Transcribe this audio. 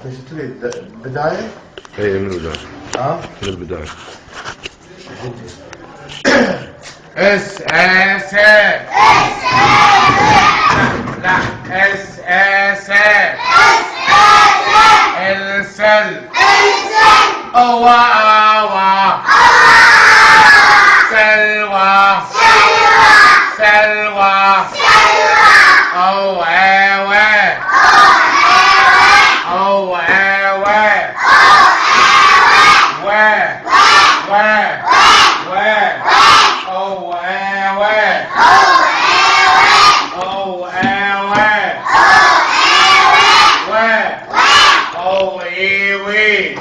ايش تريد؟ بداية؟ اي من البداية. من البداية. اس اس لا اس اس السل أوا أوا سلوى سلوى أو أوا أو أوا و و و أو أوا أو أوا و أو إيوي